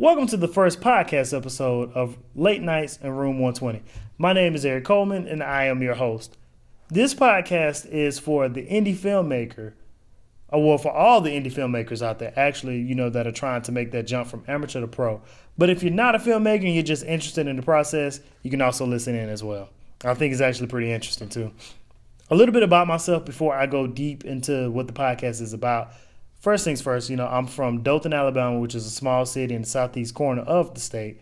Welcome to the first podcast episode of Late Nights in Room 120. My name is Eric Coleman, and I am your host. This podcast is for the indie filmmaker, for all the indie filmmakers out there, actually, that are trying to make that jump from amateur to pro. But if you're not a filmmaker and you're just interested in the process, you can also listen in as well. I think it's actually pretty interesting, too. A little bit about myself before I go deep into what the podcast is about. First things first, I'm from Dothan, Alabama, which is a small city in the southeast corner of the state.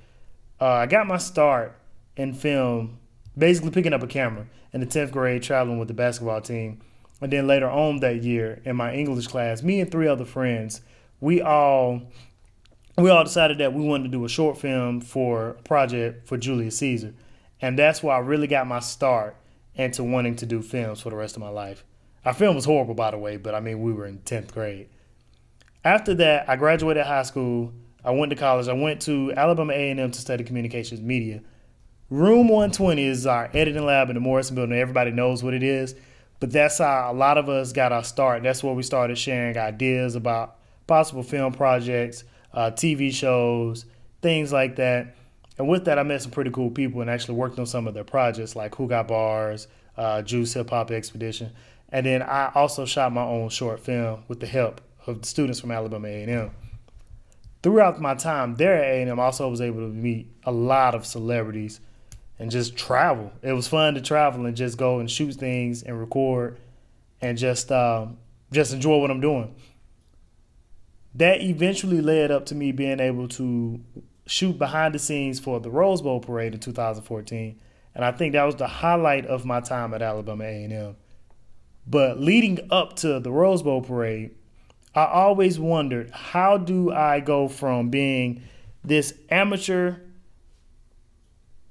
I got my start in film, basically picking up a camera in the 10th grade, traveling with the basketball team. And then later on that year, in my English class, me and three other friends, we all decided that we wanted to do a short film for a project for Julius Caesar. And that's where I really got my start into wanting to do films for the rest of my life. Our film was horrible, by the way, but we were in 10th grade. After that, I graduated high school. I went to college. I went to Alabama A&M to study communications media. Room 120 is our editing lab in the Morrison building. Everybody knows what it is, but that's how a lot of us got our start. That's where we started sharing ideas about possible film projects, TV shows, things like that. And with that, I met some pretty cool people and actually worked on some of their projects like Who Got Bars, Juice Hip Hop Expedition. And then I also shot my own short film with the help of the students from Alabama A&M. Throughout my time there at A&M, I also was able to meet a lot of celebrities and just travel. It was fun to travel and just go and shoot things and record and just enjoy what I'm doing. That eventually led up to me being able to shoot behind the scenes for the Rose Bowl parade in 2014. And I think that was the highlight of my time at Alabama A&M. But leading up to the Rose Bowl parade, I always wondered, how do I go from being this amateur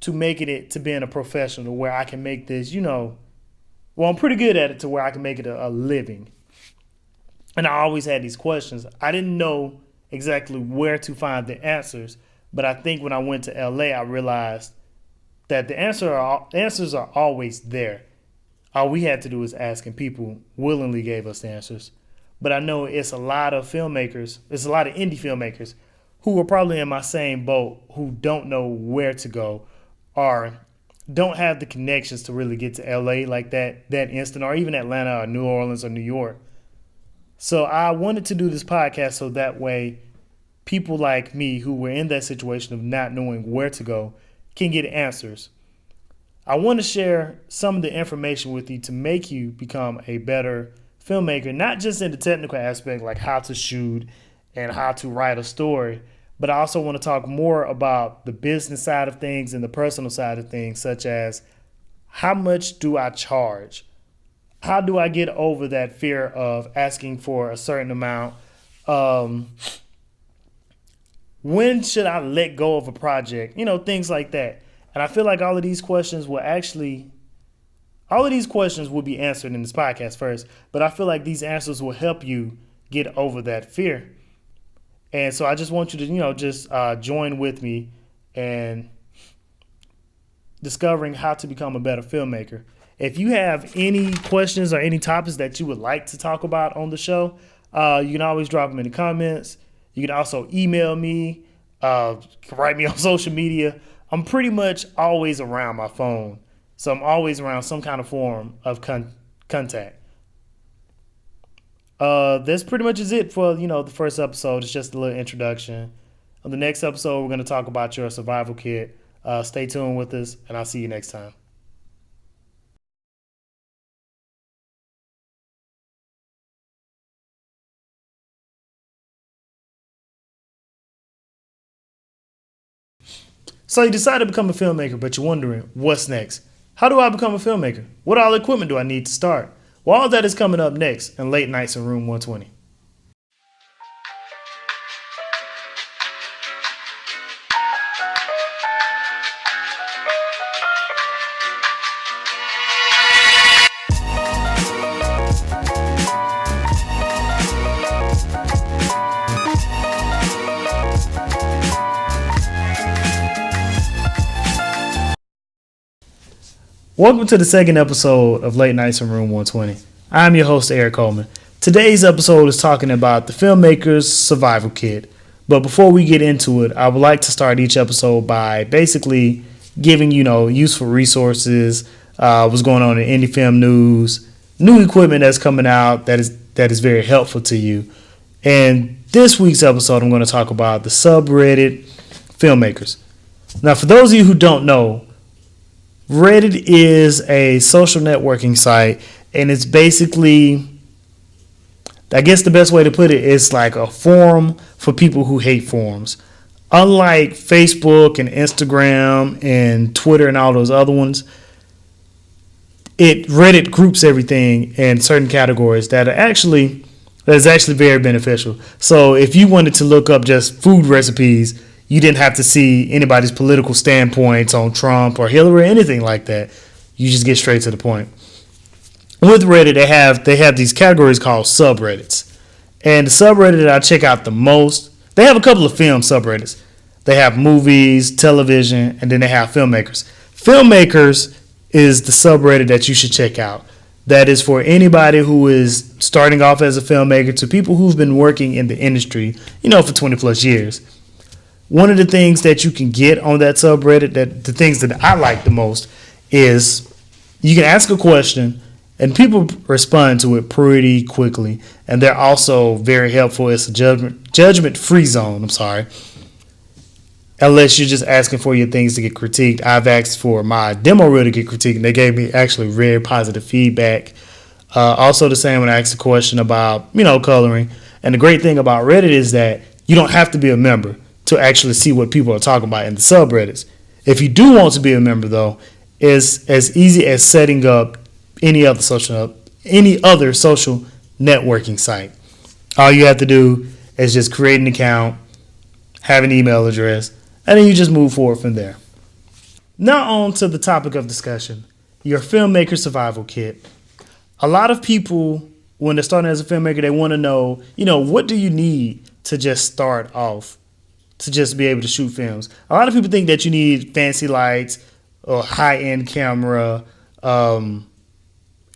to making it to being a professional where I can make this, I'm pretty good at it to where I can make it a living. And I always had these questions. I didn't know exactly where to find the answers, but I think when I went to LA, I realized that the answers are always there. All we had to do is ask, and people willingly gave us the answers. But I know it's a lot of filmmakers, it's a lot of indie filmmakers who are probably in my same boat, who don't know where to go or don't have the connections to really get to LA like that instant, or even Atlanta or New Orleans or New York. So I wanted to do this podcast so that way people like me who were in that situation of not knowing where to go can get answers. I want to share some of the information with you to make you become a better filmmaker, not just in the technical aspect like how to shoot and how to write a story, but I also want to talk more about the business side of things and the personal side of things, such as how much do I charge? How do I get over that fear of asking for a certain amount? When should I let go of a project? Things like that. And I feel like all of these questions will be answered in this podcast first, but I feel like these answers will help you get over that fear. And so I just want you to, join with me in discovering how to become a better filmmaker. If you have any questions or any topics that you would like to talk about on the show, you can always drop them in the comments. You can also email me, write me on social media. I'm pretty much always around my phone. So I'm always around some kind of form of contact. That's pretty much is it for, the first episode. It's just a little introduction. On the next episode, we're going to talk about your survival kit. Stay tuned with us, and I'll see you next time. So you decided to become a filmmaker, but you're wondering, what's next? How do I become a filmmaker? What all equipment do I need to start? Well, all that is coming up next in Late Nights in Room 120. Welcome to the second episode of Late Nights in Room 120. I'm your host, Eric Coleman. Today's episode is talking about the filmmaker's survival kit. But before we get into it, I would like to start each episode by basically giving, useful resources, what's going on in indie film news, new equipment that's coming out that is very helpful to you. And this week's episode, I'm going to talk about the subreddit filmmakers. Now, for those of you who don't know, Reddit is a social networking site, and it's basically, I guess the best way to put it is like a forum for people who hate forums. Unlike Facebook and Instagram and Twitter and all those other ones, Reddit groups everything in certain categories that is actually very beneficial. So if you wanted to look up just food recipes, you didn't have to see anybody's political standpoints on Trump or Hillary or anything like that. You just get straight to the point. With Reddit, they have these categories called subreddits. And the subreddit that I check out the most, they have a couple of film subreddits. They have movies, television, and then they have filmmakers. Filmmakers is the subreddit that you should check out. That is for anybody who is starting off as a filmmaker to people who've been working in the industry, for 20 plus years. One of the things that you can get on that subreddit, the things that I like the most, is you can ask a question and people respond to it pretty quickly. And they're also very helpful. It's a judgment-free zone. Unless you're just asking for your things to get critiqued. I've asked for my demo reel to get critiqued, and they gave me actually very positive feedback. Also the same when I asked a question about, coloring. And the great thing about Reddit is that you don't have to be a member to actually see what people are talking about in the subreddits. If you do want to be a member, though, it's as easy as setting up any other social networking site. All you have to do is just create an account, have an email address, and then you just move forward from there. Now on to the topic of discussion, your filmmaker survival kit. A lot of people, when they're starting as a filmmaker, they want to know, what do you need to just start off, to just be able to shoot films? A lot of people think that you need fancy lights or high-end camera,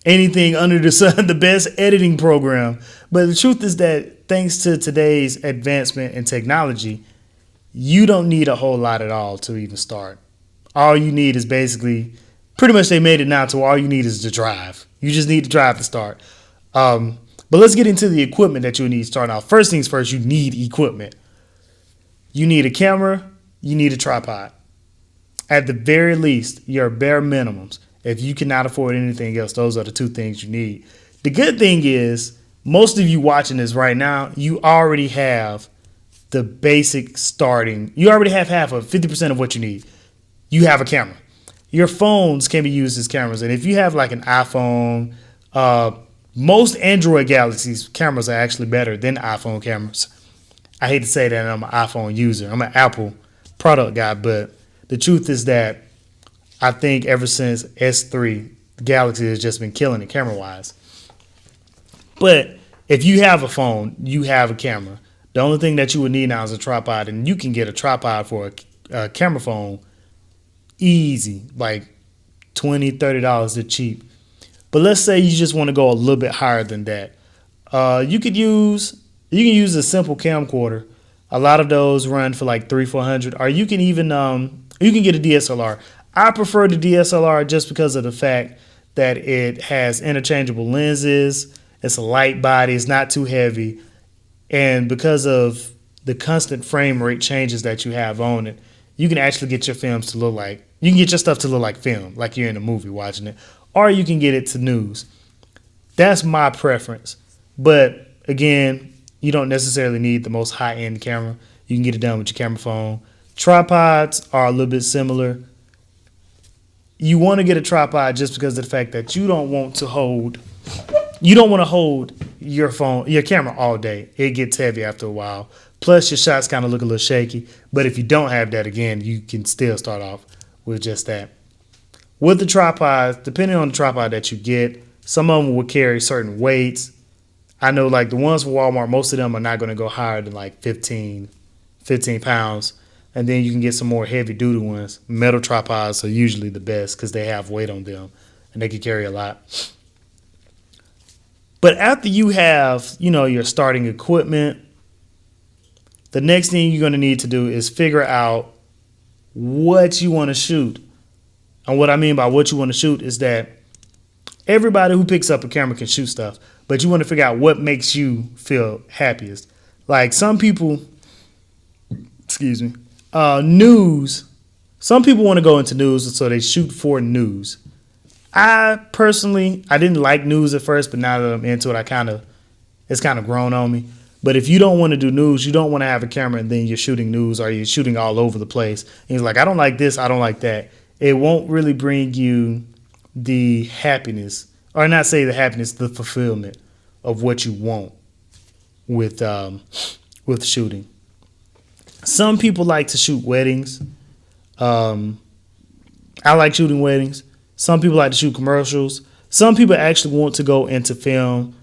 anything under the sun, the best editing program. But the truth is that thanks to today's advancement in technology, you don't need a whole lot at all to even start. All you need is basically, pretty much they made it now to all you need is the drive. You just need the drive to start. But let's get into the equipment that you need starting out. First things first, you need equipment. You need a camera, you need a tripod. At the very least, your bare minimums. If you cannot afford anything else, those are the two things you need. The good thing is, most of you watching this right now, you already have the basic starting. You already have half of 50% of what you need. You have a camera. Your phones can be used as cameras. And if you have like an iPhone, most Android Galaxies cameras are actually better than iPhone cameras. I hate to say that I'm an iPhone user. I'm an Apple product guy, but the truth is that I think ever since S3, the Galaxy has just been killing it camera-wise. But if you have a phone, you have a camera. The only thing that you would need now is a tripod, and you can get a tripod for a camera phone easy, like $20, $30. They're cheap. But let's say you just want to go a little bit higher than that. You can use a simple camcorder. A lot of those run for like $300-$400, or you can even you can get a DSLR. I prefer the DSLR just because of the fact that it has interchangeable lenses. It's a light body. It's not too heavy. And because of the constant frame rate changes that you have on it, you can actually get your films to look like, you can get your stuff to look like film, like you're in a movie watching it, or you can get it to news. That's my preference. But again, you don't necessarily need the most high-end camera. You can get it done with your camera phone. Tripods are a little bit similar. You want to get a tripod just because of the fact that you don't want to hold your camera all day. It gets heavy after a while. Plus, your shots kind of look a little shaky. But if you don't have that, again, you can still start off with just that. With the tripods, depending on the tripod that you get, some of them will carry certain weights. I know like the ones for Walmart, most of them are not going to go higher than like 15 pounds. And then you can get some more heavy duty ones. Metal tripods are usually the best because they have weight on them and they can carry a lot. But after you have, your starting equipment, the next thing you're going to need to do is figure out what you want to shoot. And what I mean by what you want to shoot is that everybody who picks up a camera can shoot stuff, but you want to figure out what makes you feel happiest. Like some people, news. Some people want to go into news, so they shoot for news. I didn't like news at first, but now that I'm into it, it's kind of grown on me. But if you don't want to do news, you don't want to have a camera and then you're shooting news or you're shooting all over the place. And you're like, I don't like this, I don't like that. It won't really bring you the happiness, or not say the happiness, the fulfillment of what you want with shooting. Some people like to shoot weddings. I like shooting weddings. Some people like to shoot commercials. Some people actually want to go into film,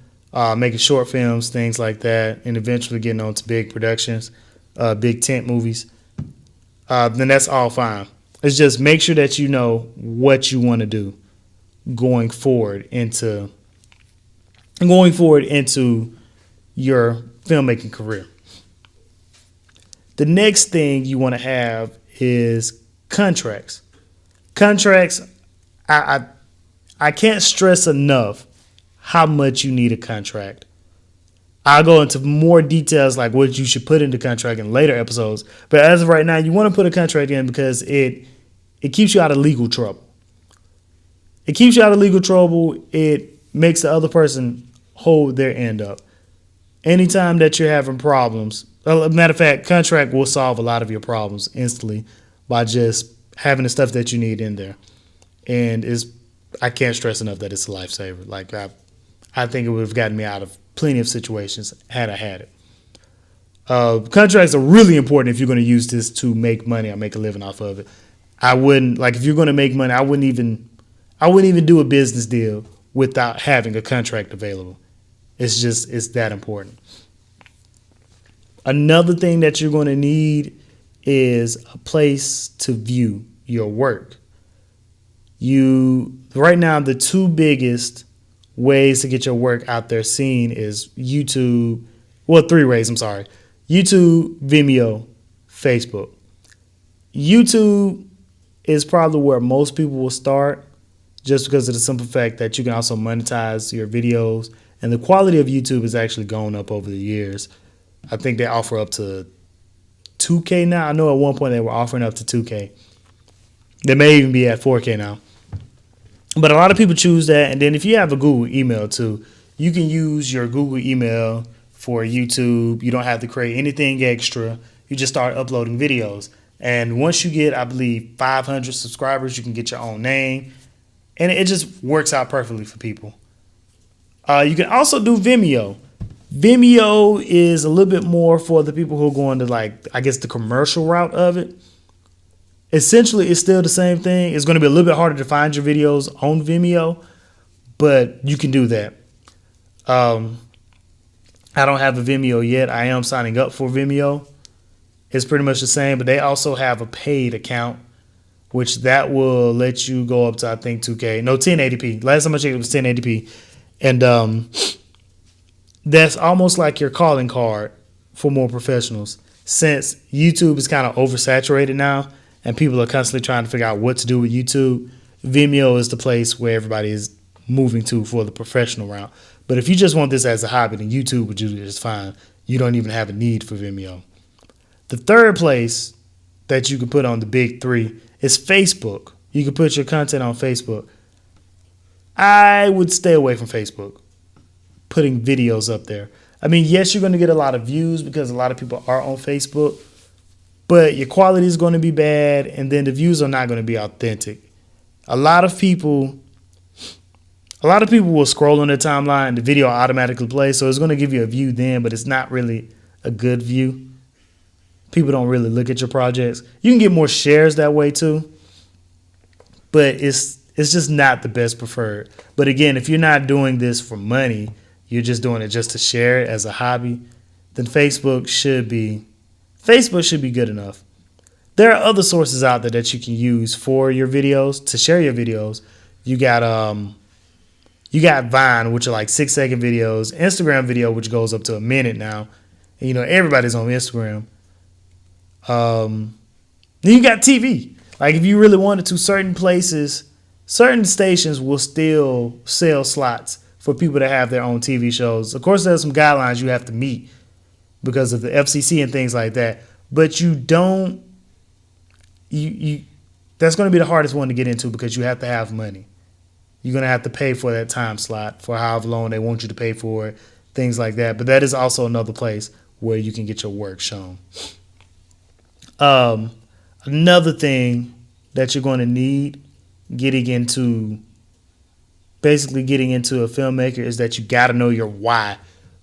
making short films, things like that, and eventually getting on to big productions, big tent movies. Then that's all fine. It's just make sure that you know what you want to do going forward into your filmmaking career. The next thing you want to have is contracts. Contracts, I can't stress enough how much you need a contract. I'll go into more details like what you should put in the contract in later episodes. But as of right now, you want to put a contract in because it keeps you out of legal trouble. It keeps you out of legal trouble. It makes the other person hold their end up. Anytime that you're having problems, matter of fact, contract will solve a lot of your problems instantly by just having the stuff that you need in there. And I can't stress enough that it's a lifesaver. Like I think it would have gotten me out of plenty of situations had I had it. Contracts are really important if you're going to use this to make money or make a living off of it. I wouldn't, like, if you're going to make money, I wouldn't even do a business deal without having a contract available. It's that important. Another thing that you're going to need is a place to view your work. Right now, the two biggest ways to get your work out there seen is YouTube. Well, three ways, I'm sorry. YouTube, Vimeo, Facebook. YouTube is probably where most people will start just because of the simple fact that you can also monetize your videos. And the quality of YouTube has actually gone up over the years. I think they offer up to 2K now. I know at one point they were offering up to 2K. They may even be at 4K now. But a lot of people choose that. And then if you have a Google email too, you can use your Google email for YouTube. You don't have to create anything extra. You just start uploading videos. And once you get, I believe, 500 subscribers, you can get your own name. And it just works out perfectly for people. You can also do Vimeo. Vimeo is a little bit more for the people who are going to, like, I guess, the commercial route of it. Essentially, it's still the same thing. It's going to be a little bit harder to find your videos on Vimeo, but you can do that. I don't have a Vimeo yet. I am signing up for Vimeo. It's pretty much the same, but they also have a paid account, which that will let you go up to, I think, 2K. No, 1080p. Last time I checked, it was 1080p. And that's almost like your calling card for more professionals. Since YouTube is kind of oversaturated now and people are constantly trying to figure out what to do with YouTube, Vimeo is the place where everybody is moving to for the professional route. But if you just want this as a hobby, then YouTube would do just fine. You don't even have a need for Vimeo. The third place that you can put on the big three is Facebook. You can put your content on Facebook. I would stay away from Facebook, putting videos up there. I mean, yes, you're going to get a lot of views because a lot of people are on Facebook, but your quality is going to be bad, and then the views are not going to be authentic. A lot of people will scroll on their timeline and the video automatically plays, so it's going to give you a view then, but it's not really a good view. People don't really look at your projects. You can get more shares that way too, but it's just not the best preferred. But again, if you're not doing this for money, you're just doing it just to share it as a hobby, then Facebook should be good enough. There are other sources out there that you can use for your videos, to share your videos. You got Vine, which are like 6-second videos, Instagram video, which goes up to a minute now. And, everybody's on Instagram. Then you got TV. Like if you really wanted to, certain places, certain stations will still sell slots for people to have their own TV shows. Of course, there's some guidelines you have to meet because of the FCC and things like that. But you don't, you that's going to be the hardest one to get into because you have to have money. You're going to have to pay for that time slot for however long they want you to pay for it, things like that. But that is also another place where you can get your work shown. Another thing that you're going to need getting into a filmmaker is that you got to know your why.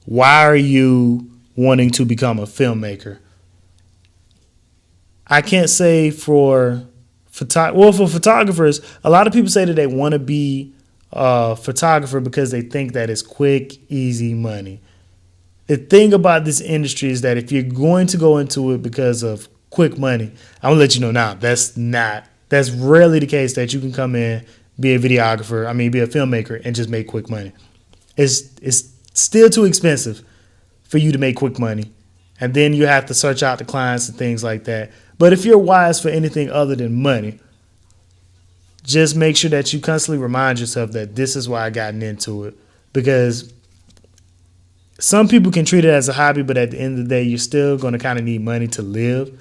Why are you wanting to become a filmmaker? I can't say for photographers, a lot of people say that they want to be a photographer because they think that it's quick, easy money. The thing about this industry is that if you're going to go into it because of quick money, I'm gonna let you know now that's rarely the case that you can come in, be a videographer, be a filmmaker and just make quick money. It's still too expensive for you to make quick money. And then you have to search out the clients and things like that. But if you're wise for anything other than money, just make sure that you constantly remind yourself that this is why I gotten into it. Because some people can treat it as a hobby, but at the end of the day, you're still going to kind of need money to live.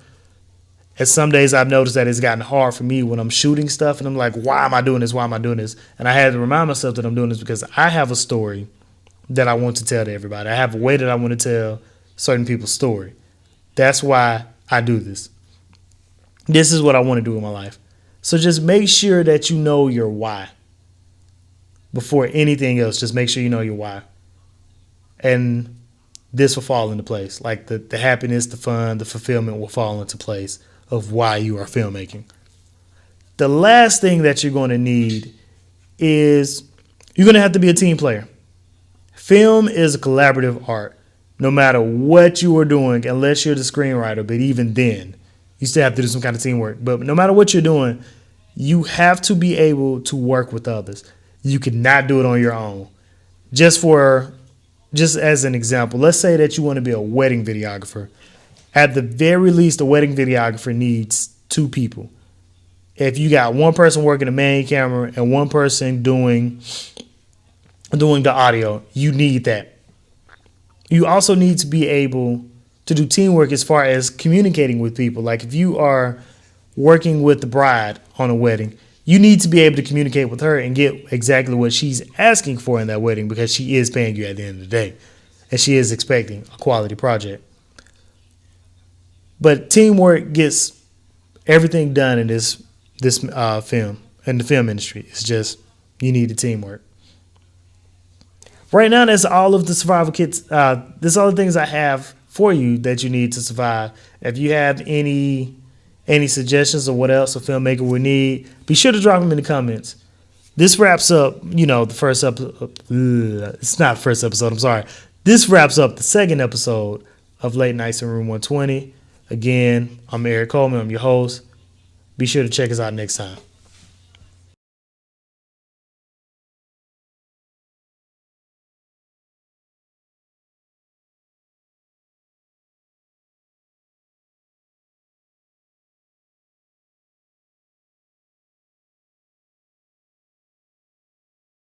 And some days I've noticed that it's gotten hard for me when I'm shooting stuff and I'm like, why am I doing this? Why am I doing this? And I had to remind myself that I'm doing this because I have a story that I want to tell to everybody. I have a way that I want to tell certain people's story. That's why I do this. This is what I want to do in my life. So just make sure that you know your why. Before anything else, just make sure you know your why. And this will fall into place. Like the happiness, the fun, the fulfillment will fall into place of why you are filmmaking. The last thing that you're going to need is you're going to have to be a team player. Film is a collaborative art. No matter what you are doing, unless you're the screenwriter, but even then, you still have to do some kind of teamwork. But no matter what you're doing, you have to be able to work with others. You cannot do it on your own. Just as an example, let's say that you want to be a wedding videographer. At the very least, a wedding videographer needs 2 people. If you got one person working the main camera and one person doing the audio, you need that. You also need to be able to do teamwork as far as communicating with people. Like if you are working with the bride on a wedding, you need to be able to communicate with her and get exactly what she's asking for in that wedding because she is paying you at the end of the day and she is expecting a quality project. But teamwork gets everything done in this film, in the film industry. It's just you need the teamwork. Right now, that's all of the survival kits. That's all the things I have for you that you need to survive. If you have any suggestions of what else a filmmaker would need, be sure to drop them in the comments. This wraps up, the first episode. It's not the first episode, I'm sorry. This wraps up the second episode of Late Nights in Room 120. Again, I'm Eric Coleman. I'm your host. Be sure to check us out next time.